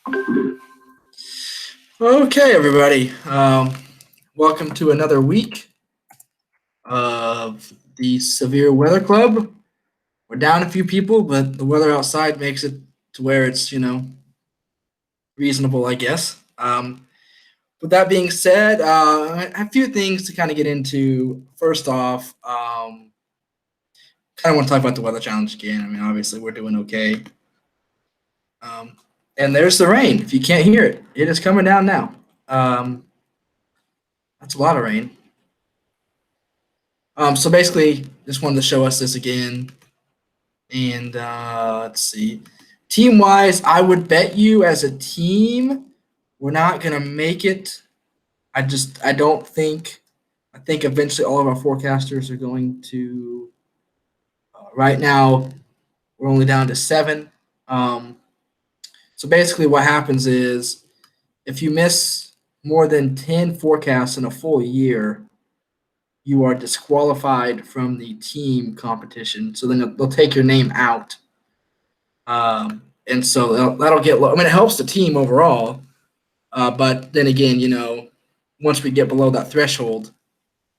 Okay, everybody. Welcome to another week of the Severe Weather Club. We're down a few people, but the weather outside makes it to where it's, reasonable, I guess. With that being said, a few things to kind of get into. First off, kind of want to talk about the weather challenge again. I mean, obviously, we're doing okay. Um, and there's the rain. If you can't hear it, it is coming down now. Um, that's a lot of rain. So basically, just wanted to show us this again. And let's see. Team wise, I would bet you as a team, we're not going to make it. I don't think, I think eventually all of our forecasters are going to, right now, we're only down to 7. Um, so basically, what happens is if you miss more than 10 forecasts in a full year, you are disqualified from the team competition. So then they'll take your name out. And so that'll get low. I mean, it helps the team overall. But then again, once we get below that threshold,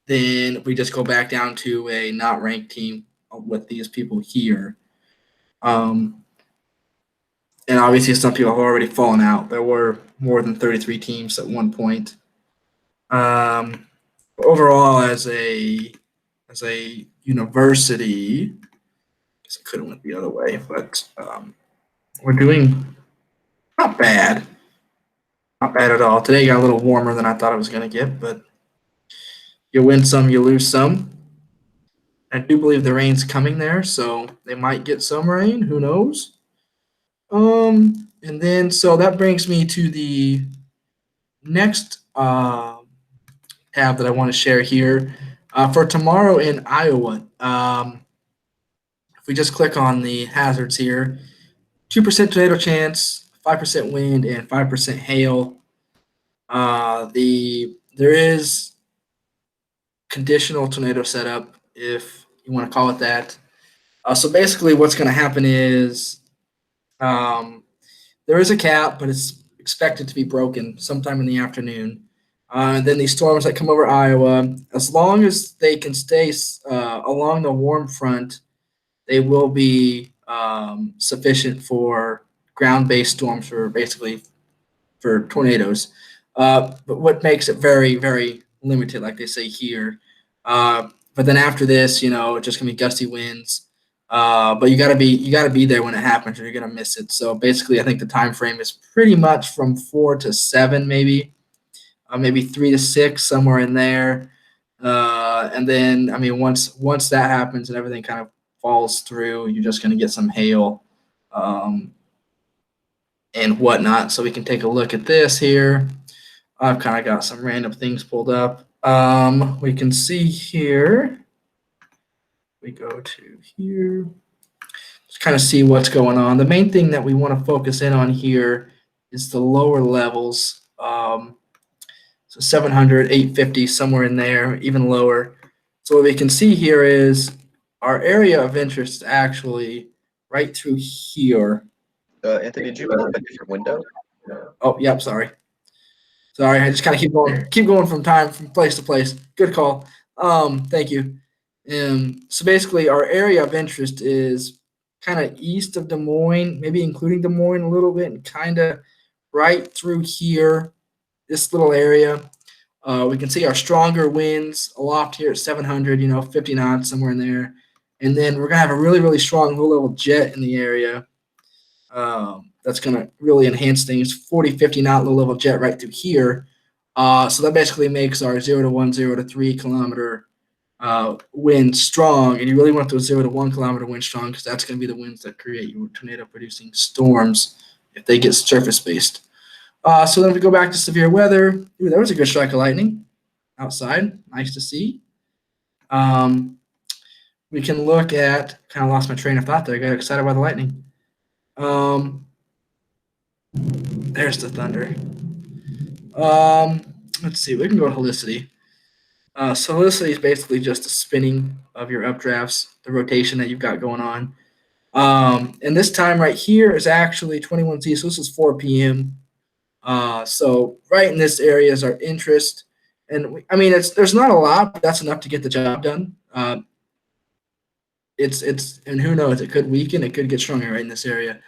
then we just go back down to a not ranked team with these people here. Um, and obviously, some people have already fallen out. There were more than 33 teams at one point. Overall, as a university, I guess I could have went the other way, but we're doing not bad. Not bad at all. Today got a little warmer than I thought it was going to get, but you win some, you lose some. I do believe the rain's coming there, so they might get some rain. Who knows? And then so that brings me to the next tab that I want to share here for tomorrow in Iowa. If we just click on the hazards here, 2% tornado chance, 5% wind, and 5% hail. There is conditional tornado setup, if you want to call it that. So basically, what's going to happen is there is a cap, but it's expected to be broken sometime in the afternoon. And then these storms that come over Iowa, as long as they can stay along the warm front, they will be sufficient for ground-based storms, for basically for tornadoes. But what makes it very, very limited, like they say here. But then after this, it's just gonna be gusty winds. But you gotta be there when it happens, or you're gonna miss it. So basically, I think the time frame is pretty much from 4 to 7, maybe 3 to 6, somewhere in there. And then, I mean, once that happens and everything kind of falls through, you're just gonna get some hail. And whatnot. So we can take a look at this here. I've kind of got some random things pulled up. We can see here. We go to here. Just kind of see what's going on. The main thing that we want to focus in on here is the lower levels. So 700, 850, somewhere in there, even lower. So what we can see here is our area of interest is actually right through here. Anthony, did you open up a different window? Oh, yep, sorry. Sorry, I just kind of keep going from place to place. Good call. Thank you. So basically, our area of interest is kind of east of Des Moines, maybe including Des Moines a little bit, and kind of right through here, this little area. We can see our stronger winds aloft here at 700, 50 knots, somewhere in there. And then we're going to have a really, really strong low-level jet in the area. That's going to really enhance things. 40, 50 knot low-level jet right through here. So that basically makes our 0 to 1, 0 to 3 kilometer wind strong. And you really want those 0 to 1 kilometer wind strong, because that's going to be the winds that create your tornado-producing storms if they get surface-based. So then we go back to severe weather. Ooh, there was a good strike of lightning outside. Nice to see. We can look at, kind of lost my train of thought there. I got excited by the lightning. There's the thunder. Let's see. We can go to helicity. So helicity is basically just the spinning of your updrafts, the rotation that you've got going on. And this time right here is actually 21Z, so this is 4 p.m. So right in this area is our interest, and I mean there's not a lot, but that's enough to get the job done. And who knows, it could weaken, it could get stronger right in this area.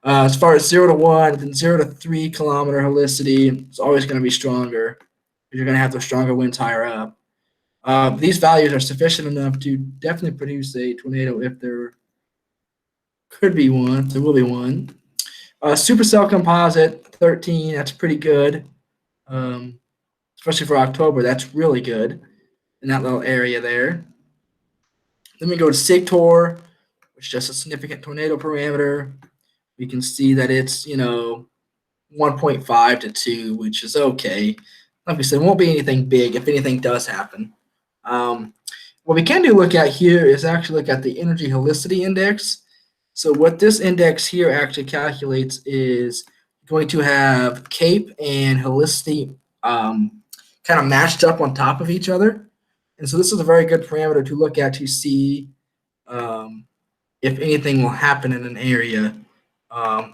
As far as 0 to 1, then 0 to 3 kilometer helicity is always going to be stronger. You're going to have the stronger winds higher up. These values are sufficient enough to definitely produce a tornado if there could be one. There will be one. Supercell composite 13. That's pretty good, especially for October. That's really good in that little area there. Then we go to SIGTOR, which is just a significant tornado parameter. We can see that it's 1.5 to 2, which is okay. Like we said, it won't be anything big if anything does happen. What we can look at here is actually look at the energy helicity index. So what this index here actually calculates is going to have CAPE and helicity kind of matched up on top of each other. And so this is a very good parameter to look at to see if anything will happen in an area,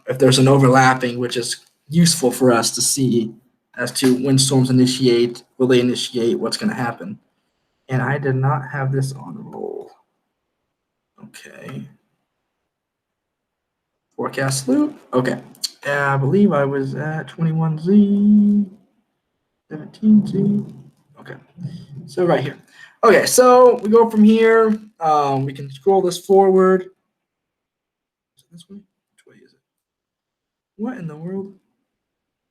if there's an overlapping, which is useful for us to see as to when storms initiate, will they initiate, what's going to happen. And I did not have this on roll. Okay. Forecast loop. Okay. I believe I was at 21Z, 17Z. Okay. So right here. Okay, so we go from here. We can scroll this forward. Is it this way? Which way is it? What in the world?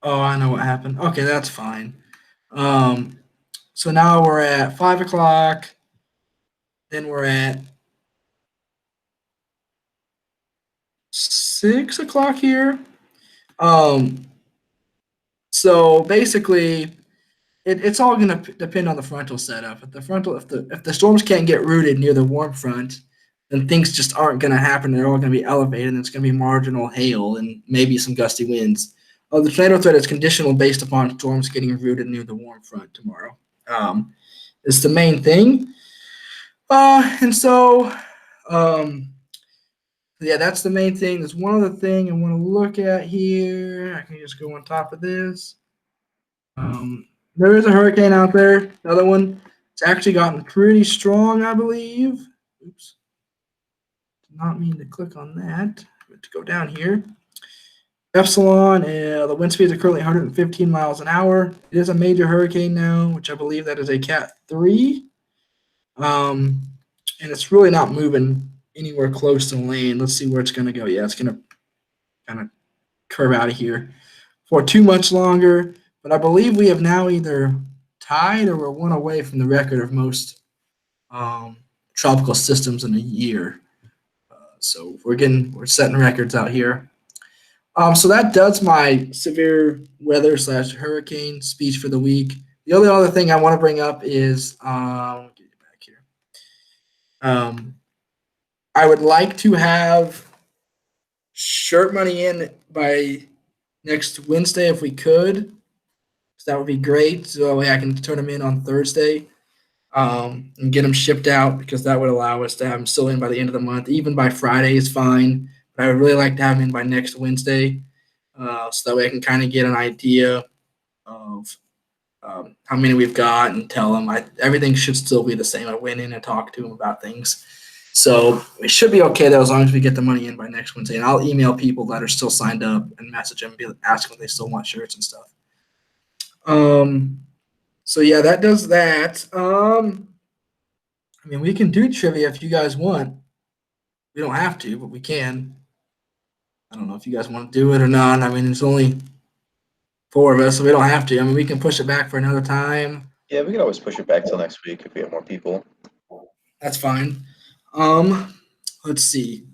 Oh, I know what happened. Okay, that's fine. So now we're at 5 o'clock. Then we're at 6 o'clock here. So basically, it's all going to depend on the frontal setup. If the storms can't get rooted near the warm front, then things just aren't going to happen. They're all going to be elevated, and it's going to be marginal hail and maybe some gusty winds. The tornado threat is conditional based upon storms getting rooted near the warm front tomorrow. It's the main thing. And so, yeah, that's the main thing. There's one other thing I want to look at here. I can just go on top of this. There is a hurricane out there. The other one, it's actually gotten pretty strong, I believe. Oops. Did not mean to click on that. But to go down here. Epsilon, the wind speeds are currently 115 miles an hour. It is a major hurricane now, which I believe that is a Cat 3. And it's really not moving anywhere close to the lane. Let's see where it's going to go. Yeah, it's going to kind of curve out of here for too much longer. But I believe we have now either tied or we're one away from the record of most tropical systems in a year. So we're setting records out here. So that does my severe weather / hurricane speech for the week. The only other thing I want to bring up is get you back here. I would like to have shirt money in by next Wednesday if we could. So that would be great. So that way I can turn them in on Thursday and get them shipped out, because that would allow us to have them still in by the end of the month. Even by Friday is fine. But I would really like to have them in by next Wednesday. So that way I can kind of get an idea of how many we've got and tell them. Everything should still be the same. I went in and talked to them about things. So it should be okay though, as long as we get the money in by next Wednesday. And I'll email people that are still signed up and message them, ask them if they still want shirts and stuff. So yeah, that does that. I mean, we can do trivia if you guys want. We don't have to, but we can. I don't know if you guys want to do it or not. I mean, there's only 4 of us, so we don't have to. I mean, we can push it back for another time. Yeah, we can always push it back till next week if we have more people. That's fine. Let's see.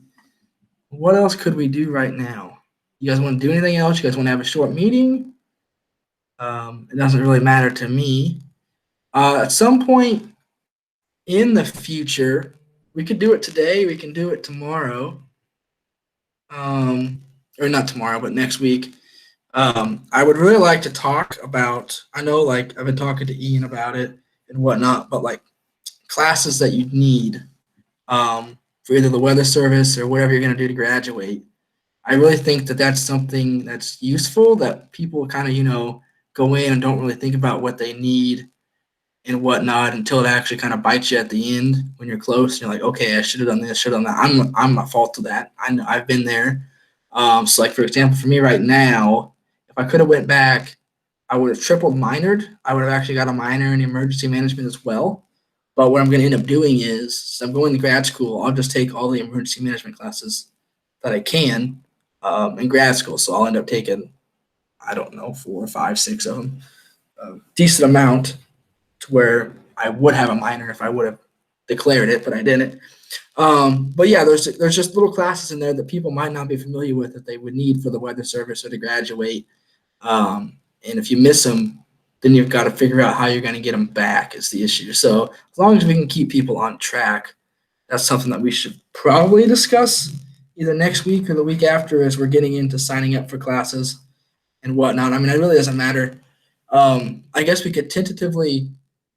What else could we do right now? You guys want to do anything else? You guys want to have a short meeting? It doesn't really matter to me. At some point in the future, we could do it today. We can do it tomorrow. Or not tomorrow, but next week. I would really like to talk about, I know like I've been talking to Ian about it and whatnot, but like classes that you need for either the weather service or whatever you're going to do to graduate. I really think that that's something that's useful that people kind of, go in and don't really think about what they need and whatnot until it actually kind of bites you at the end when you're close. And you're like, okay, I should have done this, should have done that. I'm at fault to that. I know I've been there. So like for example, for me right now, if I could have went back, I would have triple minored. I would have actually got a minor in emergency management as well. But what I'm going to end up doing is, since I'm going to grad school, I'll just take all the emergency management classes that I can in grad school. So I'll end up taking, I don't know, 4, 5, 6 of them, a decent amount to where I would have a minor if I would have declared it, but I didn't. But yeah, there's just little classes in there that people might not be familiar with that they would need for the weather service or to graduate. And if you miss them, then you've got to figure out how you're going to get them back is the issue. So as long as we can keep people on track, that's something that we should probably discuss either next week or the week after as we're getting into signing up for classes and whatnot. I mean, it really doesn't matter. I guess we could tentatively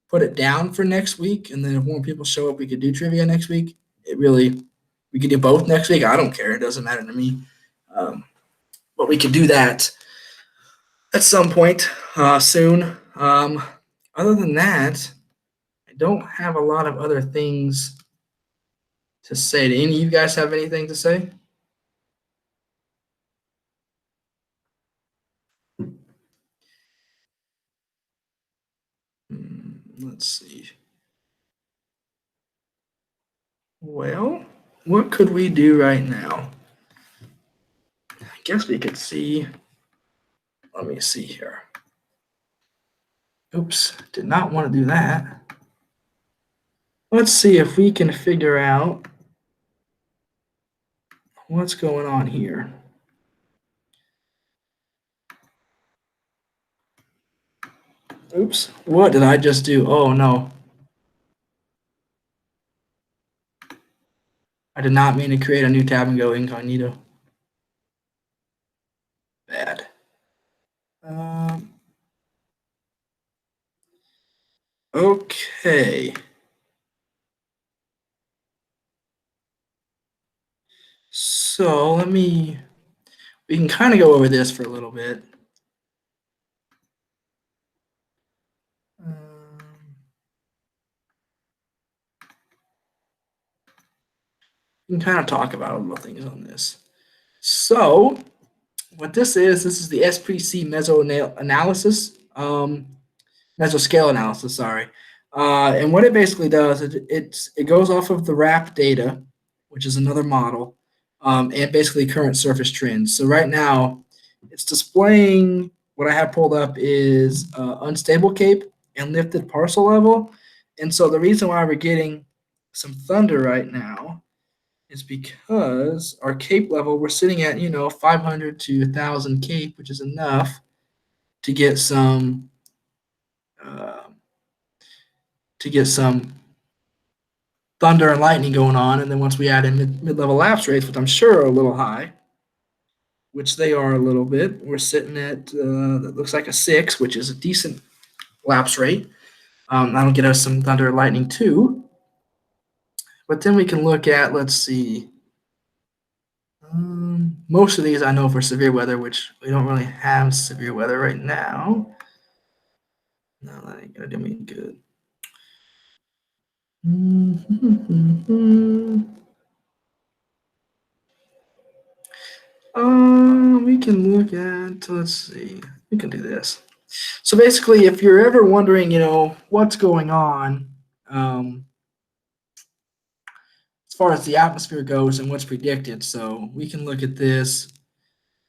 put it down for next week, and then if more people show up, we could do trivia next week. We could do both next week. I don't care. It doesn't matter to me. But we could do that at some point soon. Other than that, I don't have a lot of other things to say. Do any of you guys have anything to say? Let's see. Well, what could we do right now? I guess we could see. Let me see here. Oops, did not want to do that. Let's see if we can figure out what's going on here. Oops, what did I just do? Oh no. I did not mean to create a new tab and go incognito. Bad. Okay. So we can kind of go over this for a little bit. We can kind of talk about little things on this. So what this is the SPC meso-analysis, mesoscale analysis, sorry. And what it basically does, it goes off of the RAP data, which is another model, and basically current surface trends. So right now, it's displaying what I have pulled up is unstable cape and lifted parcel level. And so the reason why we're getting some thunder right now is because our cape level, we're sitting at, 500 to 1,000 cape, which is enough to get some thunder and lightning going on. And then once we add in mid-level lapse rates, which I'm sure are a little high, which they are a little bit, we're sitting at, that looks like a 6, which is a decent lapse rate. That'll get us some thunder and lightning too. But then we can look at, let's see, most of these I know for severe weather, which we don't really have severe weather right now. No, that ain't gonna do me good. We can look at, let's see, we can do this. So basically, if you're ever wondering, what's going on, as far as the atmosphere goes and what's predicted, so we can look at this.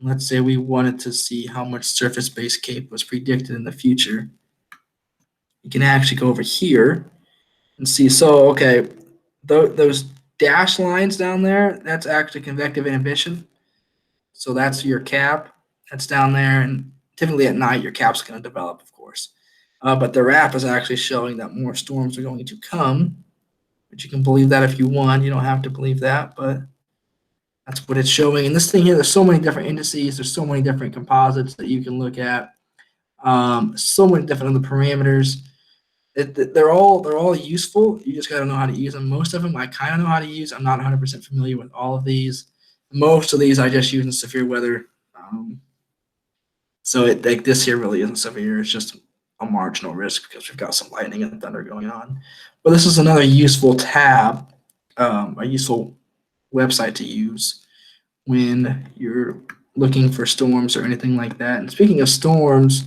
Let's say we wanted to see how much surface-based cape was predicted in the future. You can actually go over here and see. So, okay, those dashed lines down there, that's actually convective inhibition. So that's your cap. That's down there. And typically at night, your cap's going to develop, of course. But the RAP is actually showing that more storms are going to come. But you can believe that if you want. You don't have to believe that, but that's what it's showing. And this thing here, there's so many different indices. There's so many different composites that you can look at. So many different other parameters. they're all useful. You just got to know how to use them. Most of them I kind of know how to use. I'm not 100% familiar with all of these. Most of these I just use in severe weather. So like this here really isn't severe. It's just a marginal risk because we've got some lightning and thunder going on. But this is another useful tab, a useful website to use when you're looking for storms or anything like that. And speaking of storms,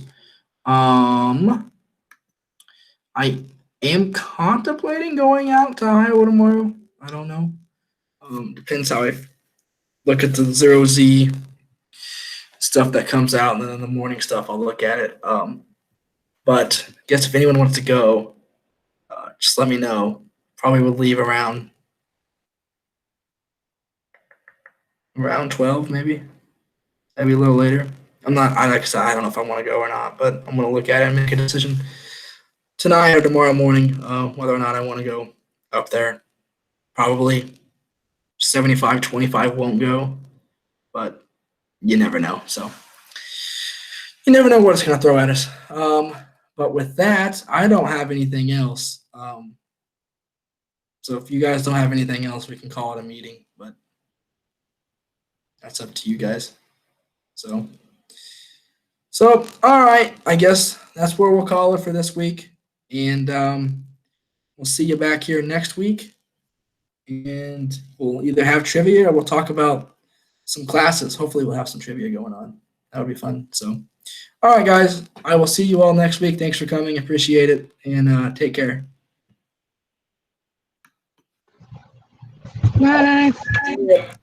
I am contemplating going out to Iowa tomorrow. I don't know. Depends how I look at the 0Z stuff that comes out, and then in the morning stuff, I'll look at it. But I guess if anyone wants to go, just let me know. Probably would leave around 12, maybe a little later. Like I said, I don't know if I want to go or not, but I'm gonna look at it and make a decision tonight or tomorrow morning whether or not I want to go up there. Probably 75-25 won't go, but you never know. So you never know what it's going to throw at us. But with that, I don't have anything else. So if you guys don't have anything else, we can call it a meeting, but that's up to you guys. So all right, I guess that's where we'll call it for this week. And we'll see you back here next week. And we'll either have trivia or we'll talk about some classes. Hopefully we'll have some trivia going on. That would be fun. So, all right, guys, I will see you all next week. Thanks for coming. Appreciate it. And take care. Bye. Yeah.